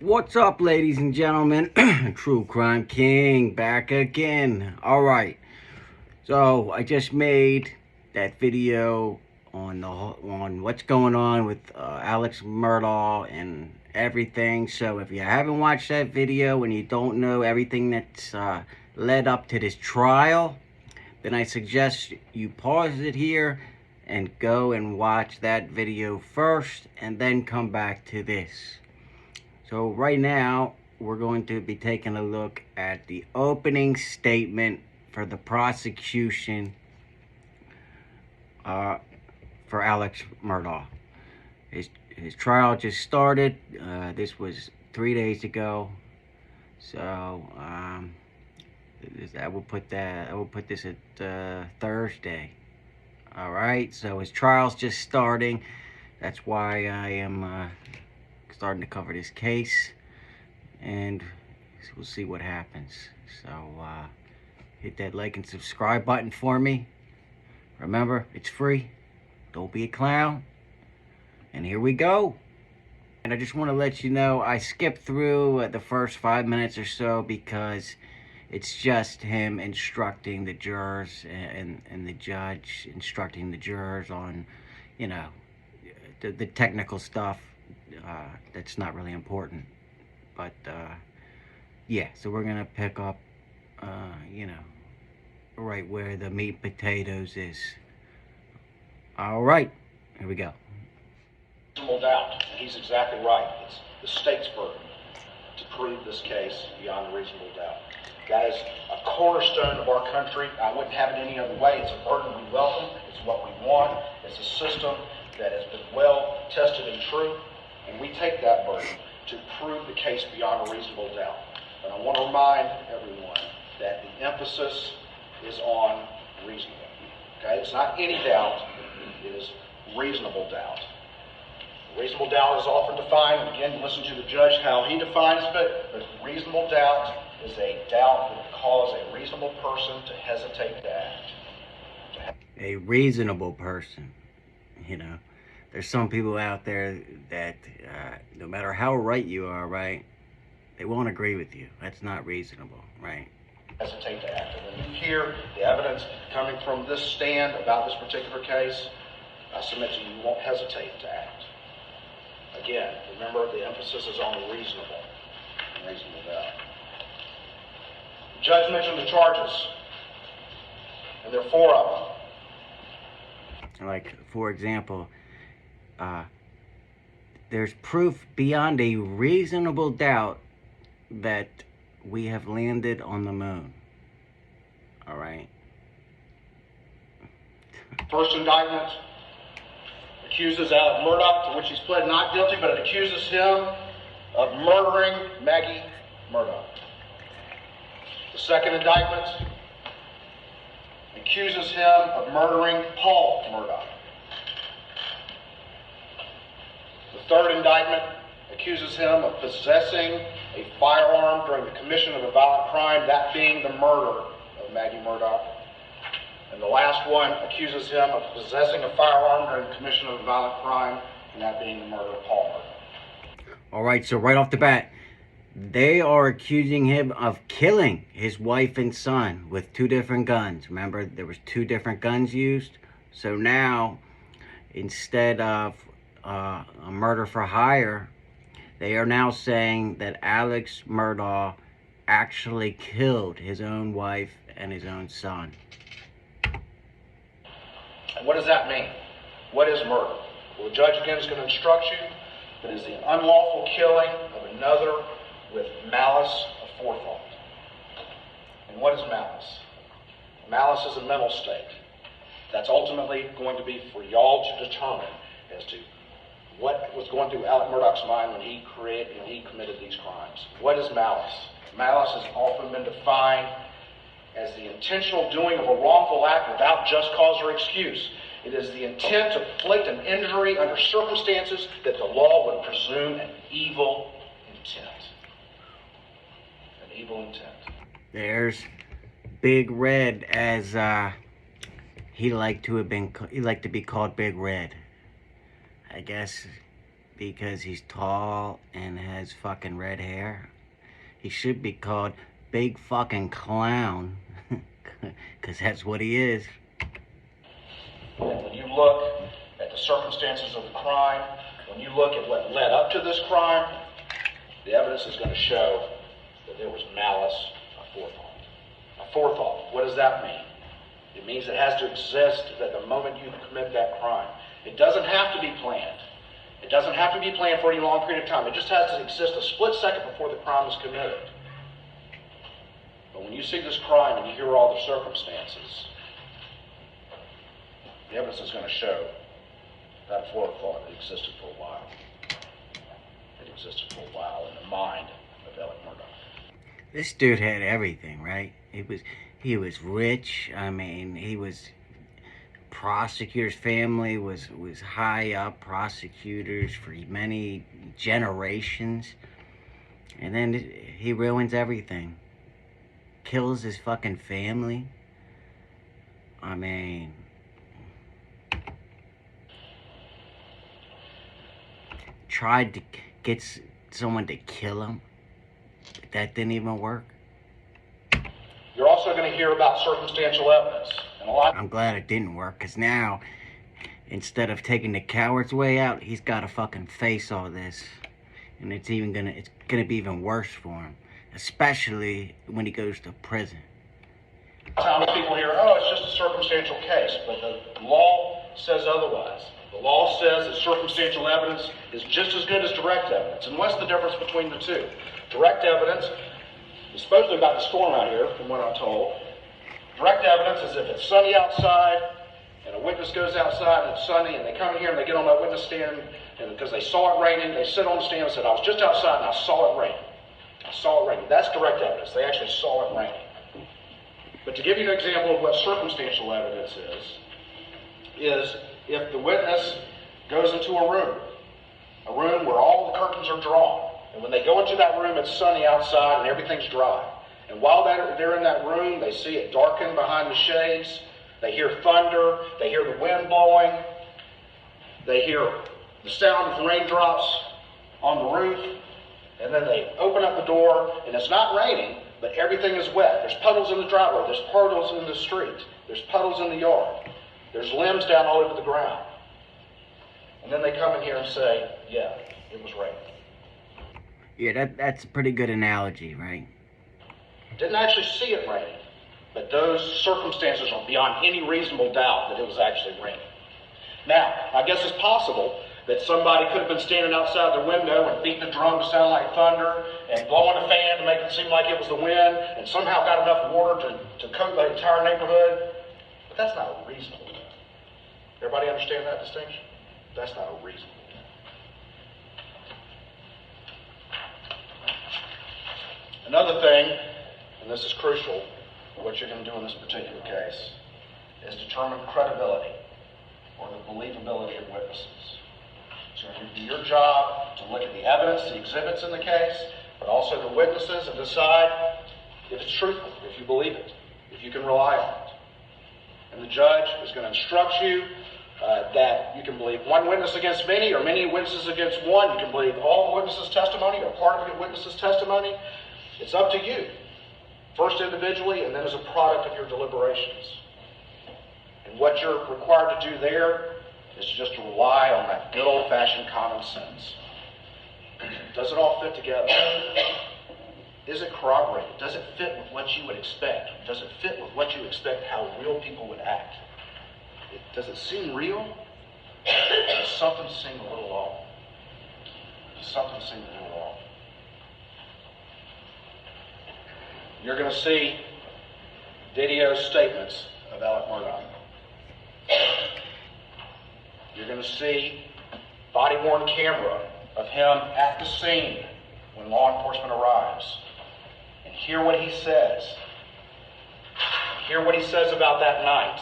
What's up, ladies and gentlemen? True Crime King back again. Alright, so I just made that video on what's going on with Alex Murdaugh and everything. So if you haven't watched that video and you don't know everything that's led up to this trial, then I suggest you pause it here and go and watch that video first and then come back to this. So right now, we're going to be taking a look at the opening statement for the prosecution for Alex Murdaugh. His trial just started. This was 3 days ago. So I will put this at Thursday. All right. So his trial's just starting. That's why I am starting to cover this case, and we'll see what happens. So hit that like and subscribe button for me. Remember, it's free. Don't be a clown. And here we go. And I just want to let you know I skipped through the first 5 minutes or so because it's just him instructing the jurors and the judge instructing the jurors on, you know, the technical stuff. That's not really important, but yeah, so we're gonna pick up you know, right where the meat potatoes is. All right, here we go. Reasonable doubt. He's exactly right. It's the state's burden to prove this case beyond a reasonable doubt. That is a cornerstone of our country. I wouldn't have it any other way. It's a burden we welcome. It's what we want. It's a system that has been well tested and true. And we take that burden to prove the case beyond a reasonable doubt. But I want to remind everyone that the emphasis is on reasonable. Okay? It's not any doubt. It is reasonable doubt. Reasonable doubt is often defined, and again, listen to the judge how he defines it, but reasonable doubt is a doubt that would cause a reasonable person to hesitate to act. A reasonable person, you know. There's some people out there that no matter how right you are, right, they won't agree with you. That's not reasonable, right? Hesitate to act. And when you hear the evidence coming from this stand about this particular case, I submit to you, you won't hesitate to act. Again, remember the emphasis is on the reasonable doubt. The judge mentioned the charges, and there are 4 of them. Like, for example, there's proof beyond a reasonable doubt that we have landed on the moon. All right. First indictment accuses Alex Murdaugh, to which he's pled not guilty, but it accuses him of murdering Maggie Murdaugh. The second indictment accuses him of murdering Paul Murdaugh. The third indictment accuses him of possessing a firearm during the commission of a violent crime, that being the murder of Maggie Murdaugh. And the last one accuses him of possessing a firearm during the commission of a violent crime, and that being the murder of Paul Murdaugh. All right, so right off the bat, they are accusing him of killing his wife and son with 2 different guns. Remember, there was 2 different guns used. So now, instead of a murder for hire, they are now saying that Alex Murdaugh actually killed his own wife and his own son. And what does that mean? What is murder? Well, the judge again is going to instruct you that it is the unlawful killing of another with malice aforethought. And what is malice? Malice is a mental state. That's ultimately going to be for y'all to determine as to what was going through Alex Murdaugh's mind when he committed these crimes. What is malice? Malice has often been defined as the intentional doing of a wrongful act without just cause or excuse. It is the intent to inflict an injury under circumstances that the law would presume an evil intent. An evil intent. There's Big Red, as he liked to be called Big Red. I guess because he's tall and has fucking red hair. He should be called Big Fucking Clown, because that's what he is. When you look at the circumstances of the crime, when you look at what led up to this crime, the evidence is going to show that there was malice aforethought. Aforethought, what does that mean? It means it has to exist at the moment you commit that crime. It doesn't have to be planned. It doesn't have to be planned for any long period of time. It just has to exist a split second before the crime is committed. But when you see this crime and you hear all the circumstances, the evidence is going to show that forethought existed for a while. It existed for a while in the mind of Murdaugh. This dude had everything, right? He was rich. I mean, Prosecutors' family was high up prosecutors for many generations. And then he ruins everything. Kills his fucking family. I mean, tried to get someone to kill him, but that didn't even work. You're also going to hear about circumstantial evidence. And I'm glad it didn't work, because now, instead of taking the coward's way out, he's got to fucking face all this. And it's gonna be even worse for him, especially when he goes to prison. Some people hear, oh, it's just a circumstantial case, but the law says otherwise. The law says that circumstantial evidence is just as good as direct evidence. And what's the difference between the two? Direct evidence is supposedly about the storm out here, from what I'm told. Direct evidence is if it's sunny outside and a witness goes outside and it's sunny and they come in here and they get on that witness stand and because they saw it raining, they sit on the stand and said, I was just outside and I saw it raining. I saw it raining. That's direct evidence. They actually saw it raining. But to give you an example of what circumstantial evidence is if the witness goes into a room where all the curtains are drawn, and when they go into that room, it's sunny outside and everything's dry. And while they're in that room, they see it darken behind the shades. They hear thunder. They hear the wind blowing. They hear the sound of raindrops on the roof. And then they open up the door, and it's not raining, but everything is wet. There's puddles in the driveway. There's puddles in the street. There's puddles in the yard. There's limbs down all over the ground. And then they come in here and say, yeah, it was raining. Yeah, that's a pretty good analogy, right? Didn't actually see it raining, but those circumstances are beyond any reasonable doubt that it was actually raining. Now, I guess it's possible that somebody could have been standing outside their window and beating the drum to sound like thunder and blowing a fan to make it seem like it was the wind and somehow got enough water to coat the entire neighborhood. But that's not a reasonable doubt. Everybody understand that distinction? That's not a reasonable doubt. Another thing, and this is crucial, what you're going to do in this particular case, is determine credibility or the believability of witnesses. So it would be your job to look at the evidence, the exhibits in the case, but also the witnesses and decide if it's truthful, if you believe it, if you can rely on it. And the judge is going to instruct you that you can believe one witness against many or many witnesses against one. You can believe all the witnesses' testimony or part of the witness's testimony. It's up to you, first individually and then as a product of your deliberations. And what you're required to do there is just to rely on that good old-fashioned common sense. Does it all fit together? Is it corroborated? Does it fit with what you would expect? Does it fit with what you expect how real people would act? Does it seem real? Does something seem a little off? Does something seem a little off? You're going to see video statements of Murdaugh. You're going to see body-worn camera of him at the scene when law enforcement arrives. And hear what he says. Hear what he says about that night.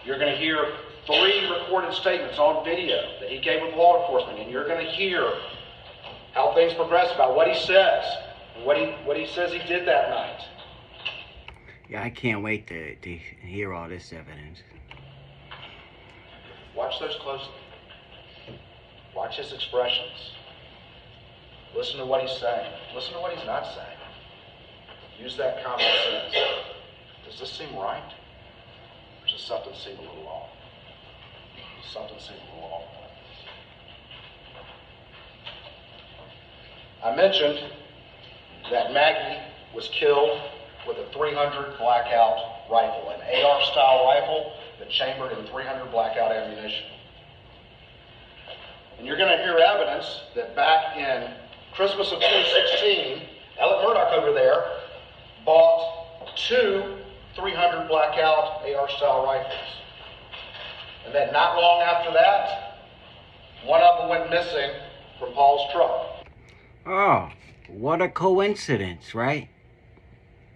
You're going to hear 3 recorded statements on video that he gave with law enforcement, and you're going to hear how things progress about what he says and what he says he did that night. Yeah, I can't wait to hear all this evidence. Watch those closely. Watch his expressions. Listen to what he's saying. Listen to what he's not saying. Use that common sense. Does this seem right? Or does something seem a little off? Something seem a little off. I mentioned that Maggie was killed with a .300 blackout rifle, an AR-style rifle that chambered in .300 blackout ammunition. And you're going to hear evidence that back in Christmas of 2016, Alec Murdaugh over there bought two .300 blackout AR-style rifles. And then not long after that, one of them went missing from Paul's truck. Oh, what a coincidence, right?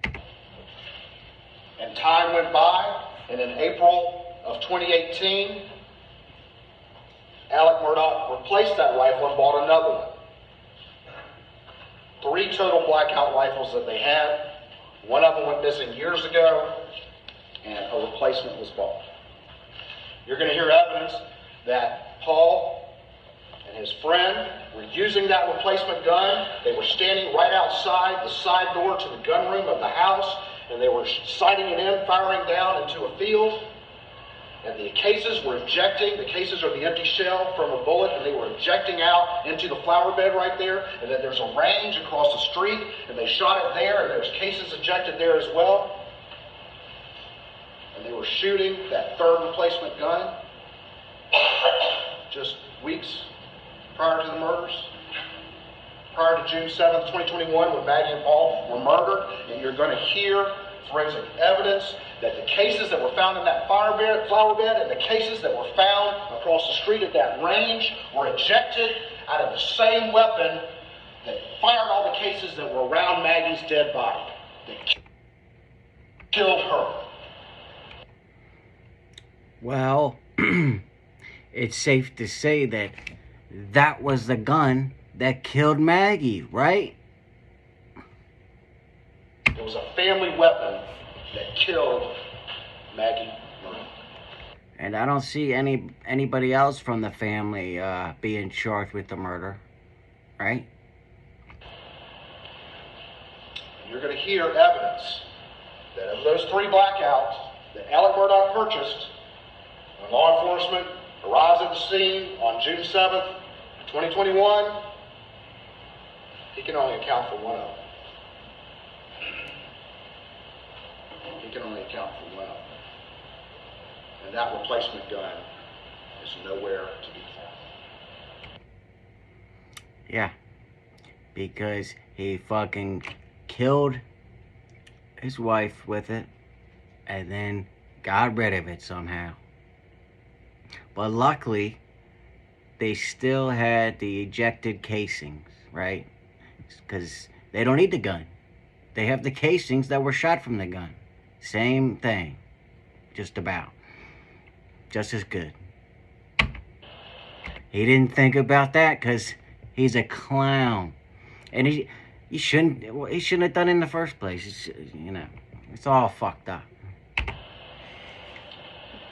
And time went by, and in April of 2018, Alec Murdaugh replaced that rifle and bought another one. 3 total blackout rifles that they had. One of them went missing years ago, and a replacement was bought. You're going to hear evidence that Paul and his friend were using that replacement gun. They were standing right outside the side door to the gun room of the house, and they were sighting it in, firing down into a field. And the cases were ejecting. The cases are the empty shell from a bullet, and they were ejecting out into the flower bed right there. And then there's a range across the street, and they shot it there, and there's cases ejected there as well. And they were shooting that third replacement gun just weeks prior to the murders. Prior to June 7th, 2021, when Maggie and Paul were murdered. And you're going to hear forensic evidence that the cases that were found in that flower bed and the cases that were found across the street at that range were ejected out of the same weapon that fired all the cases that were around Maggie's dead body, that killed her. Well, it's safe to say that that was the gun that killed Maggie, right? It was a family weapon that killed Maggie Murdaugh. And I don't see anybody else from the family being charged with the murder, right? You're going to hear evidence that of those 3 blackouts that Alec Murdaugh purchased, when law enforcement arrives at the scene on June 7th, 2021, he can only account for one of them. He can only account for one of them. And that replacement gun is nowhere to be found. Yeah. Because he fucking killed his wife with it and then got rid of it somehow. But luckily, they still had the ejected casings, right? Because they don't need the gun. They have the casings that were shot from the gun. Same thing. Just about. Just as good. He didn't think about that because he's a clown. And he shouldn't have done it in the first place. It's all fucked up.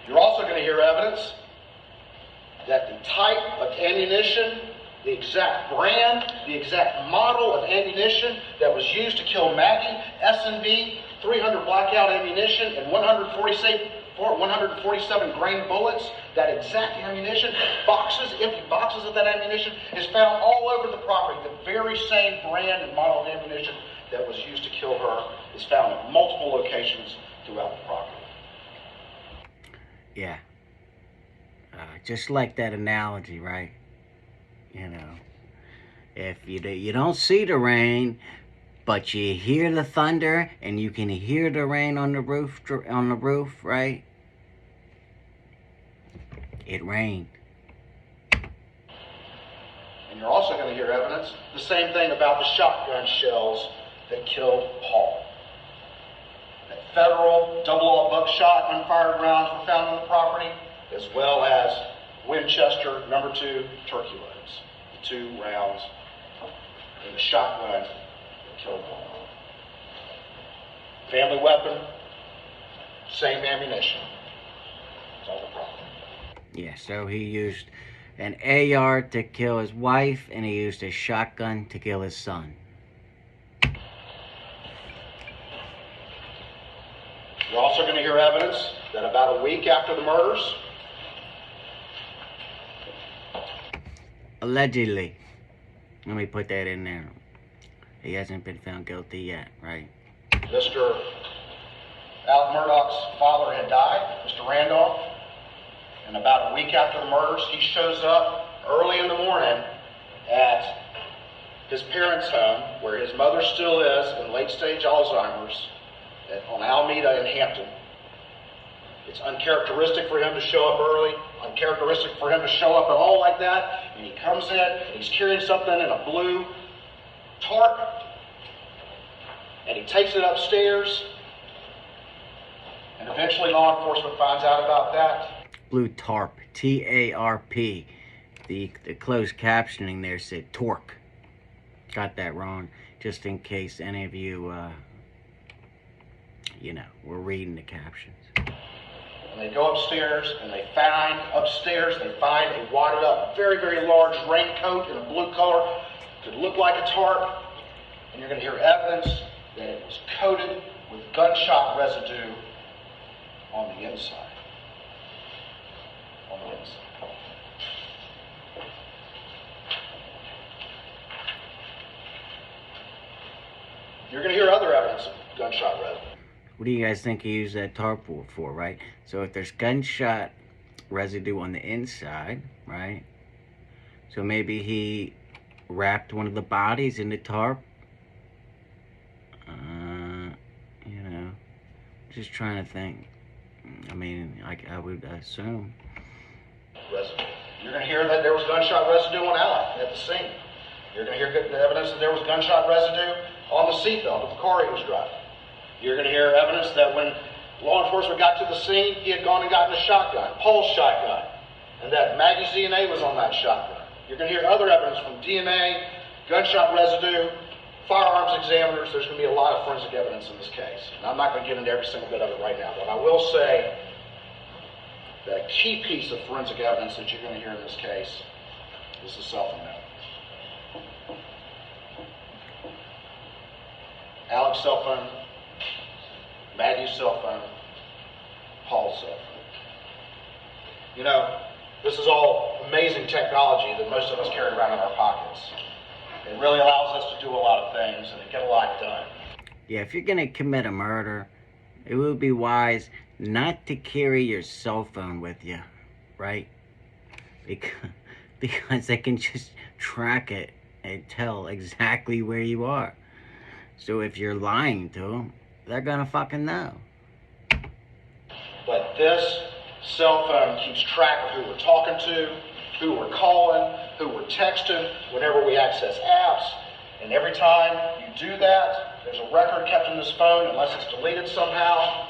You're also going to hear evidence that the type of ammunition, the exact brand, the exact model of ammunition that was used to kill Maggie, S&B, .300 blackout ammunition, and 147 grain bullets, that exact ammunition, empty boxes of that ammunition, is found all over the property. The very same brand and model of ammunition that was used to kill her is found at multiple locations throughout the property. Yeah. Just like that analogy, right? If you don't see the rain, but you hear the thunder and you can hear the rain on the roof, right? It rained. And you're also going to hear evidence, the same thing about the shotgun shells that killed Paul. That federal double-aught buckshot unfired rounds were found on the property, as well as Winchester #2 turkey loads, the 2 rounds in the shotgun that killed Paul. Family weapon, same ammunition. It's all the property. Yeah, so he used an AR to kill his wife, and he used a shotgun to kill his son. You're also going to hear evidence that about a week after the murders, allegedly, let me put that in there, he hasn't been found guilty yet, right? Mr. Alec Murdaugh's father had died, Mr. Randolph, and about a week after the murders, he shows up early in the morning at his parents' home, where his mother still is in late-stage Alzheimer's, on Alameda in Hampton. It's uncharacteristic for him to show up early, uncharacteristic for him to show up at all like that, and he comes in, and he's carrying something in a blue tarp, and he takes it upstairs, and eventually law enforcement finds out about that. Blue tarp, T-A-R-P. The closed captioning there said torque. Got that wrong, just in case any of you, were reading the captions. And they go upstairs, and they find a wadded up, very, very large raincoat in a blue color. Could look like a tarp, and you're going to hear evidence that it was coated with gunshot residue on the inside. You're going to hear other evidence of gunshot residue. What do you guys think he used that tarp for, right? So if there's gunshot residue on the inside, right? So maybe he wrapped one of the bodies in the tarp. Just trying to think. I mean, I would assume. Residue. You're going to hear that there was gunshot residue on Alec at the scene. You're going to hear the evidence that there was gunshot residue on the seatbelt of the car he was driving. You're going to hear evidence that when law enforcement got to the scene, he had gone and gotten a shotgun, Paul's shotgun, and that Maggie's DNA was on that shotgun. You're going to hear other evidence from DNA, gunshot residue, firearms examiners. There's going to be a lot of forensic evidence in this case. And I'm not going to get into every single bit of it right now, but I will say that a key piece of forensic evidence that you're going to hear in this case is the cell phone note. Alec's cell phone, Maggie's cell phone, Paul's cell phone. You know, this is all amazing technology that most of us carry around in our pockets. It really allows us to do a lot of things and to get a lot done. Yeah, if you're going to commit a murder, it would be wise not to carry your cell phone with you, right? Because they can just track it and tell exactly where you are. So if you're lying to them, they're gonna fucking know. But this cell phone keeps track of who we're talking to, who we're calling, who we're texting, whenever we access apps. And every time you do that, there's a record kept in this phone unless it's deleted somehow.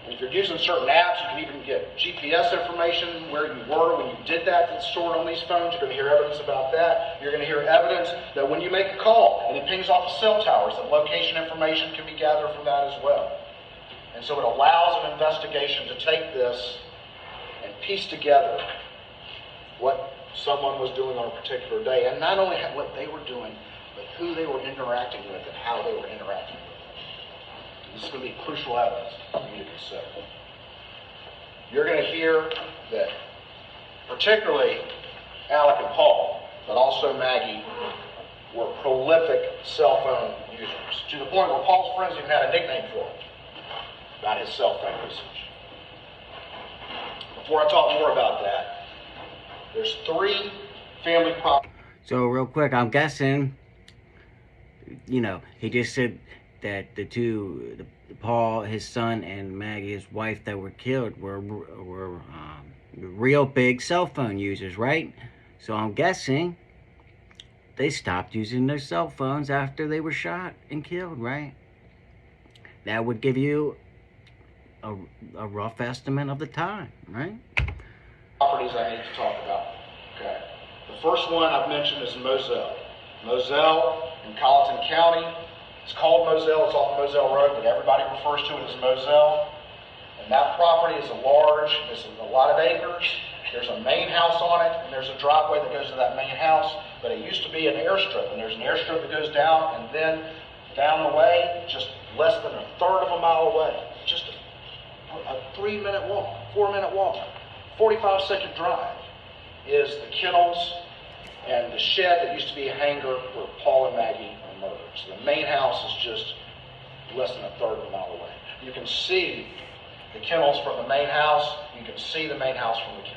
And if you're using certain apps, you can even get GPS information where you were when you did that that's stored on these phones. You're going to hear evidence about that. You're going to hear evidence that when you make a call and it pings off of cell towers, that location information can be gathered from that as well. And so it allows an investigation to take this and piece together what someone was doing on a particular day, and not only what they were doing, but who they were interacting with and how they were interacting with. This is going to be crucial evidence for you to consider. You're going to hear that particularly Alec and Paul, but also Maggie, were prolific cell phone users, to the point where Paul's friends even had a nickname for him about his cell phone usage. Before I talk more about that, there's 3 family properties. So real quick, I'm guessing, he just said that the two, Paul, his son, and Maggie, his wife, that were killed were real big cell phone users, right? So I'm guessing they stopped using their cell phones after they were shot and killed, right? That would give you a rough estimate of the time, right? Properties I need to talk about. Okay. The first one I've mentioned is Moselle. Moselle in Colleton County. It's called Moselle, it's off Moselle Road, but everybody refers to it as Moselle. And that property is it's a lot of acres, There's a main house on it, and there's a driveway that goes to that main house, but it used to be an airstrip, and there's an airstrip that goes down, and then down the way, just less than a third of a mile away, just a 3-minute walk, 4-minute walk, 45-second drive, is the kennels and the shed that used to be a hangar where Paul and Maggie were murdered. So the main house is just less than a third of a mile away. You can see the kennels from the main house. You can see the main house from the kennels.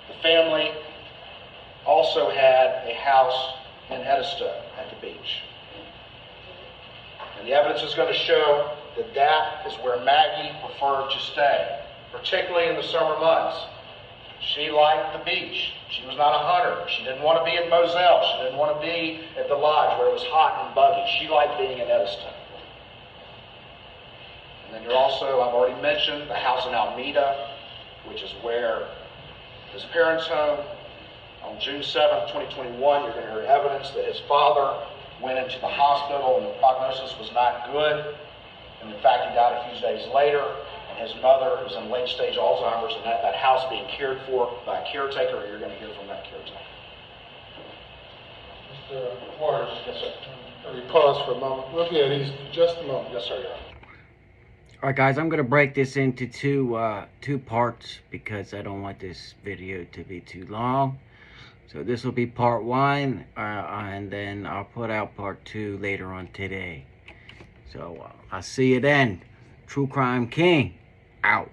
The family also had a house in Eddystone at the beach. And the evidence is going to show that that is where Maggie preferred to stay, particularly in the summer months. She liked the beach. She was not a hunter. She didn't want to be at Moselle. She didn't want to be at the lodge where it was hot and buggy. She liked being in Eddystone. And then you're also, I've already mentioned, the house in Alameda, which is where his parents' home. On June 7th, 2021, you're going to hear evidence that his father went into the hospital and the prognosis was not good. And in fact, he died a few days later. And his mother is in late-stage Alzheimer's, and that house being cared for by a caretaker. You're going to hear from that caretaker. Mr. Morris. Yes, sir. Let me pause for a moment. We'll be at ease in just a moment. Yes, sir, Your Honor. All right, guys, I'm going to break this into two parts because I don't want this video to be too long. So this will be part 1, and then I'll put out part 2 later on today. So I'll see you then. True Crime King, out.